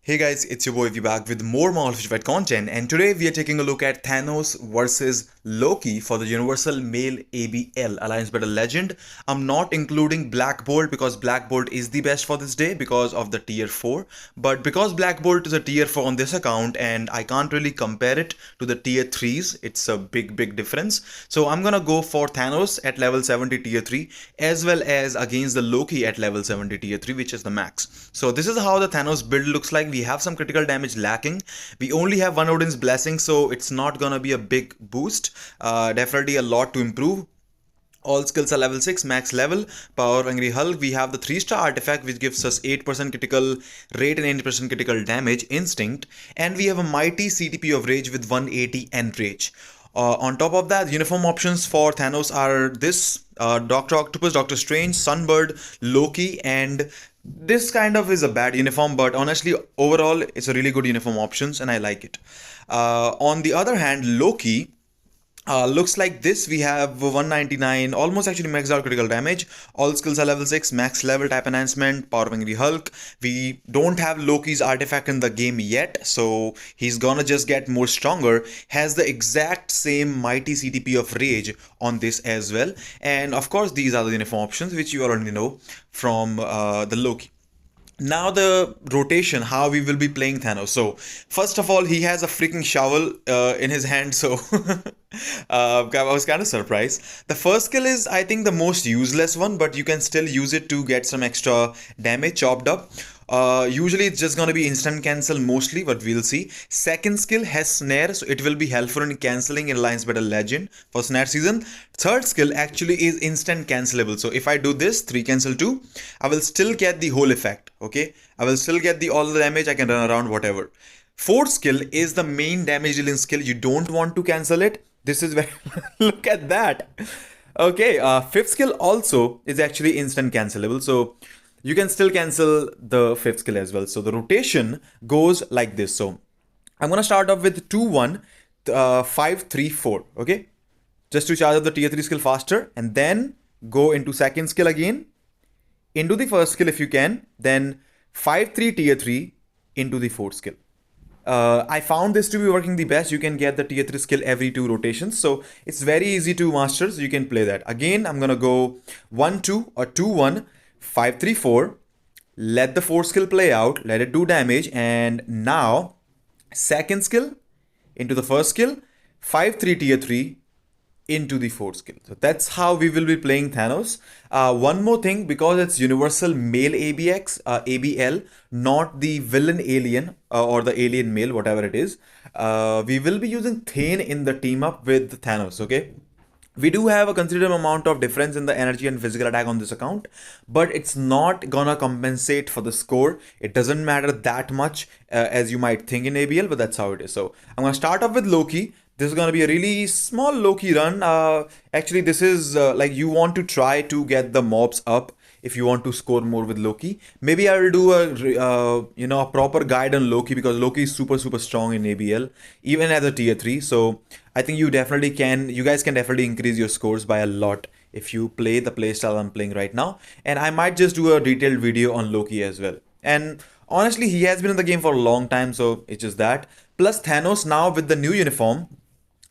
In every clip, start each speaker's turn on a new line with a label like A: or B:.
A: Hey guys, it's your boy V back with more Fight content, and today we are taking a look at Thanos versus Loki for the Universal Male ABL Alliance Battle Legend. I'm not including Black Bolt because Black Bolt is the best for this day because of the tier 4, but because Black Bolt is a tier 4 on this account and I can't really compare it to the tier 3s, it's a big difference. So I'm gonna go for Thanos at level 70 tier 3 as well as against the Loki at level 70 tier 3, which is the max. So this is how the Thanos build looks like. We have some critical damage lacking. We only have one Odin's blessing, so it's not gonna be a big boost. Definitely a lot to improve. All skills are level 6, max level. Power of Angry Hulk. We have the 3-star artifact which gives us 8% critical rate and 80% critical damage, instinct. And we have a mighty CTP of rage with 180 end rage. On top of that, uniform options for Thanos are this Dr. Octopus, Doctor Strange, Sunbird, Loki, and this kind of is a bad uniform, but honestly, overall, it's a really good uniform options and I like it. On the other hand, Loki looks like this. We have 199, almost actually maxed out critical damage. All skills are level 6, max level, type enhancement, power of Angry Hulk. We don't have Loki's artifact in the game yet, so he's gonna just get more stronger. Has the exact same mighty CTP of rage on this as well. And of course, these are the uniform options which you already know from the Loki. Now the rotation, how we will be playing Thanos. So first of all, he has a freaking shovel in his hand, so I was kind of surprised. The first skill is, I think, the most useless one, but you can still use it to get some extra damage chopped up. Usually it's just going to be instant cancel mostly, but we'll see. Second skill has snare, so it will be helpful in cancelling in Alliance Battle Legend for snare season. Third skill actually is instant cancelable, so if I do this 3 cancel 2, I will still get the whole effect. Okay, I will still get the all the damage. I can run around whatever. Fourth skill is the main damage dealing skill. You don't want to cancel it. This is where look at that. Okay, fifth skill also is actually instant cancelable, so you can still cancel the fifth skill as well. So the rotation goes like this. So I'm gonna start off with 2-1, 5-3-4. Okay, just to charge up the tier 3 skill faster, and then go into second skill again, into the first skill if you can, then 5-3 tier 3 into the fourth skill. I found this to be working the best. You can get the tier 3 skill every 2 rotations, so it's very easy to master, so you can play that. Again, I'm gonna go 1-2 or 2-1, 5-3-4, let the fourth skill play out, let it do damage, and now second skill into the first skill, 5-3 tier 3 into the fourth skill. So that's how we will be playing Thanos. One more thing, because it's universal male ABL, not the villain alien or the alien male, whatever it is, we will be using Thane in the team up with Thanos. Okay, we do have a considerable amount of difference in the energy and physical attack on this account, but it's not gonna compensate for the score. It doesn't matter that much as you might think in ABL, but that's how it is. So I'm gonna start off with Loki. This is gonna be a really small Loki run. Actually, this is like you want to try to get the mobs up if you want to score more with Loki. Maybe I will do a proper guide on Loki, because Loki is super strong in ABL, even as a tier 3. So I think you guys can definitely increase your scores by a lot if you play the playstyle I'm playing right now. And I might just do a detailed video on Loki as well. And honestly, he has been in the game for a long time, so it's just that. Plus Thanos now with the new uniform,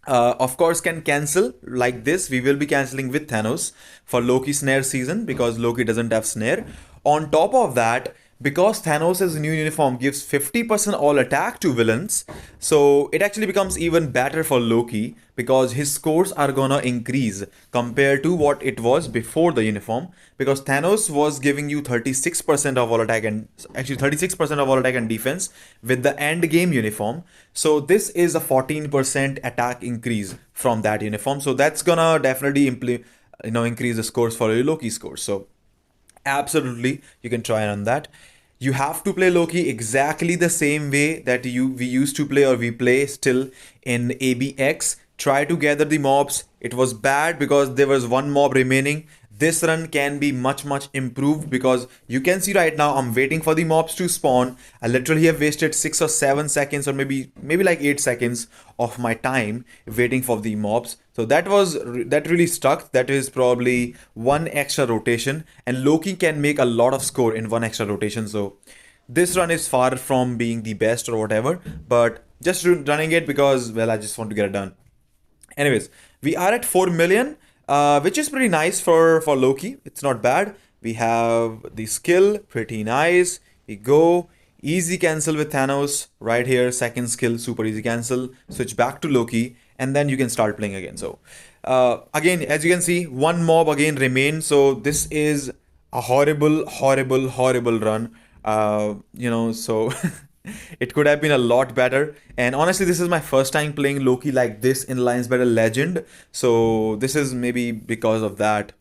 A: of course, can cancel like this. We will be cancelling with Thanos for Loki snare season because Loki doesn't have snare. On top of that, because Thanos' new uniform gives 50% all attack to villains, so it actually becomes even better for Loki because his scores are gonna increase compared to what it was before the uniform, because Thanos was giving you 36% of all attack and actually 36% of all attack and defense with the end game uniform. So this is a 14% attack increase from that uniform. So that's gonna definitely increase the scores for your Loki scores. So absolutely, you can try on that. You have to play Loki exactly the same way that we used to play, or we play still in ABX. Try to gather the mobs. It was bad because there was one mob remaining. This run can be much improved, because you can see right now I'm waiting for the mobs to spawn. I literally have wasted 6 or 7 seconds, or maybe like 8 seconds of my time waiting for the mobs. So that really stuck. That is probably one extra rotation, and Loki can make a lot of score in one extra rotation. So This run is far from being the best or whatever, but just running it because, well, I just want to get it done. Anyways, we are at 4 million, which is pretty nice for Loki. It's not bad. We have the skill, pretty nice. We go easy cancel with Thanos right here. Second skill, super easy cancel. Switch back to Loki, and then you can start playing again. So, again, as you can see, one mob again remains. So this is a horrible, horrible, horrible run. So it could have been a lot better. And honestly, this is my first time playing Loki like this in Alliance Battle Legend. So this is maybe because of that.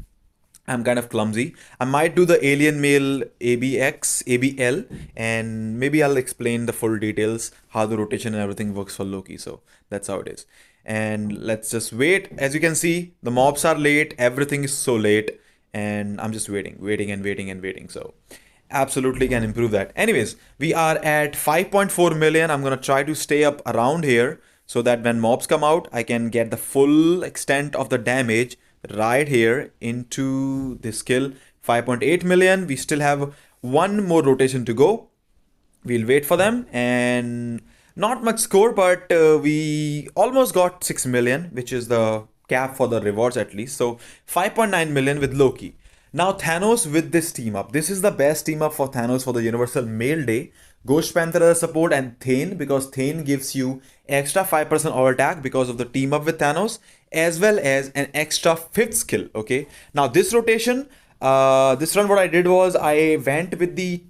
A: I'm kind of clumsy. I might do the Alien Mail ABL, and maybe I'll explain the full details, how the rotation and everything works for Loki. So that's how it is. And let's just wait. As you can see, the mobs are late. Everything is so late. And I'm just waiting, waiting and waiting and waiting. So absolutely can improve that. Anyways, we are at 5.4 million. I'm going to try to stay up around here so that when mobs come out, I can get the full extent of the damage right here into this skill. 5.8 million. We still have one more rotation to go. We'll wait for them, and not much score, but we almost got 6 million, which is the cap for the rewards at least. So 5.9 million with Loki. Now Thanos with this team up. This is the best team up for Thanos for the Universal Mail Day. Ghost Panther as a support and Thane, because Thane gives you extra 5% all attack because of the team up with Thanos, as well as an extra 5th skill. Okay. Now this rotation, this run what I did was I went with the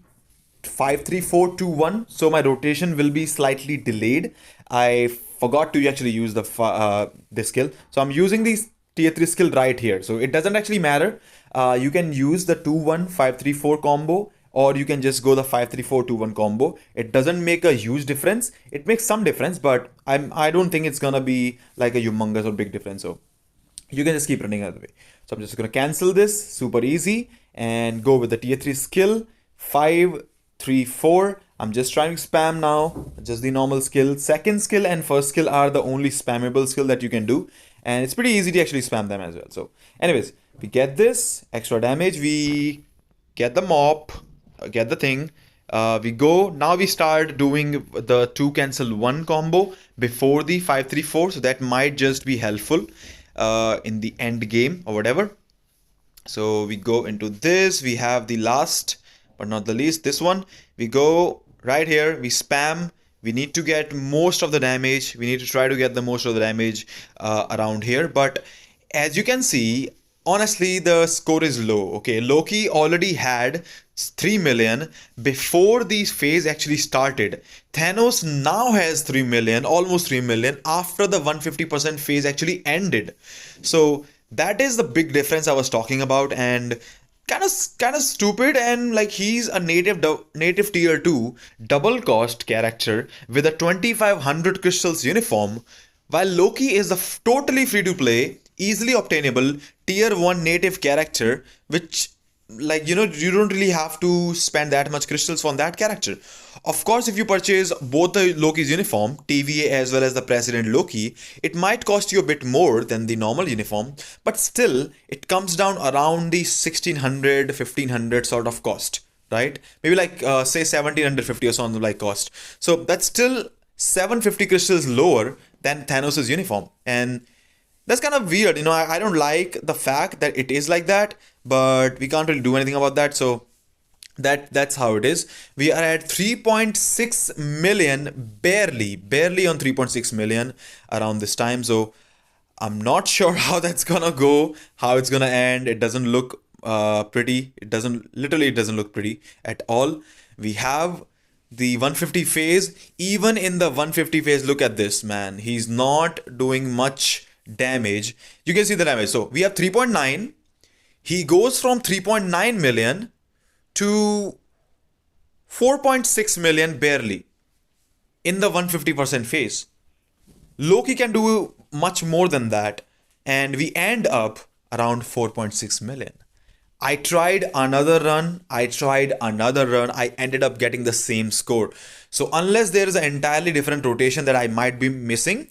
A: 5-3-4-2-1, so my rotation will be slightly delayed. I forgot to actually use this skill, so I'm using the tier 3 skill right here. So it doesn't actually matter. You can use the 2-1-5-3-4 combo, or you can just go the 5-3-4-2-1 combo. It doesn't make a huge difference. It makes some difference, but I don't think it's gonna be like a humongous or big difference. So you can just keep running out of the way. So I'm just gonna cancel this, super easy, and go with the tier 3 skill. 5-3-4. I'm just trying to spam now, just the normal skill. Second skill and first skill are the only spammable skill that you can do, and it's pretty easy to actually spam them as well. So anyways, we get this extra damage, we get the mop, get the thing, we go. Now we start doing the 2 cancel 1 combo before the 5-3-4, so that might just be helpful in the end game or whatever. So we go into this, we have the last but not the least, this one. We go right here, we spam. We need to get most of the damage. We need to try to get the most of the damage around here. But as you can see, honestly, the score is low. Okay, Loki already had 3 million before the phase actually started. Thanos now has 3 million, almost 3 million after the 150% phase actually ended. So that is the big difference I was talking about, and kind of stupid. And like, he's a native tier 2 double cost character with a 2500 crystals uniform, while Loki is a totally free to play, easily obtainable tier 1 native character, which, like, you don't really have to spend that much crystals on that character. Of course, if you purchase both the Loki's uniform, TVA as well as the President Loki, it might cost you a bit more than the normal uniform, but still it comes down around the 1600 1500 sort of cost, right? Maybe like say 1750 or something like cost. So that's still 750 crystals lower than Thanos' uniform, and that's kind of weird. I don't like the fact that it is like that, but we can't really do anything about that. So that's how it is. We are at 3.6 million, barely on 3.6 million around this time. So I'm not sure how that's gonna go, how it's gonna end. It doesn't look pretty. It doesn't look pretty at all. We have the 150 phase. Even in the 150 phase, look at this, man. He's not doing much damage. You can see the damage. So we have 3.9. He goes from 3.9 million to 4.6 million barely in the 150% phase. Loki can do much more than that, and we end up around 4.6 million. I tried another run, I ended up getting the same score. So unless there is an entirely different rotation that I might be missing,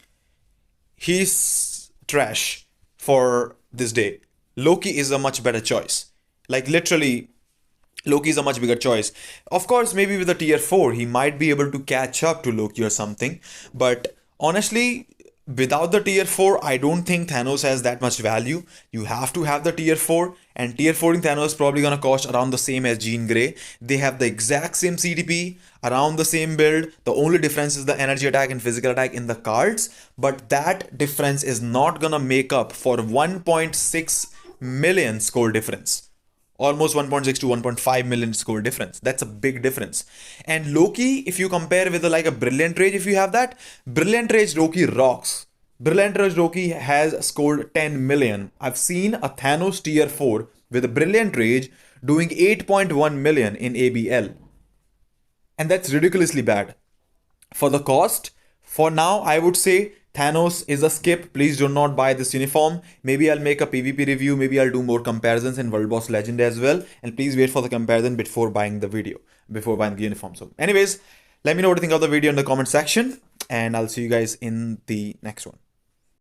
A: he's trash for this day. Loki is a much better choice. Like, literally, Loki is a much bigger choice. Of course, maybe with a tier 4, he might be able to catch up to Loki or something. But honestly, without the tier 4, I don't think Thanos has that much value. You have to have the tier 4, and tier 4 in Thanos is probably gonna cost around the same as Jean Grey. They have the exact same CTP, around the same build. The only difference is the energy attack and physical attack in the cards, but that difference is not gonna make up for 1.6 million score difference. Almost 1.6 to 1.5 million score difference. That's a big difference. And Loki, if you compare with like a Brilliant Rage, if you have that, Brilliant Rage Loki rocks. Brilliant Rage Loki has scored 10 million. I've seen a Thanos tier 4 with a Brilliant Rage doing 8.1 million in ABL. And that's ridiculously bad. For the cost, for now, I would say Thanos is a skip. Please do not buy this uniform. Maybe I'll make a PvP review. Maybe I'll do more comparisons in World Boss Legend as well. And please wait for the comparison before buying the video, before buying the uniform. So anyways, let me know what you think of the video in the comment section. And I'll see you guys in the next one.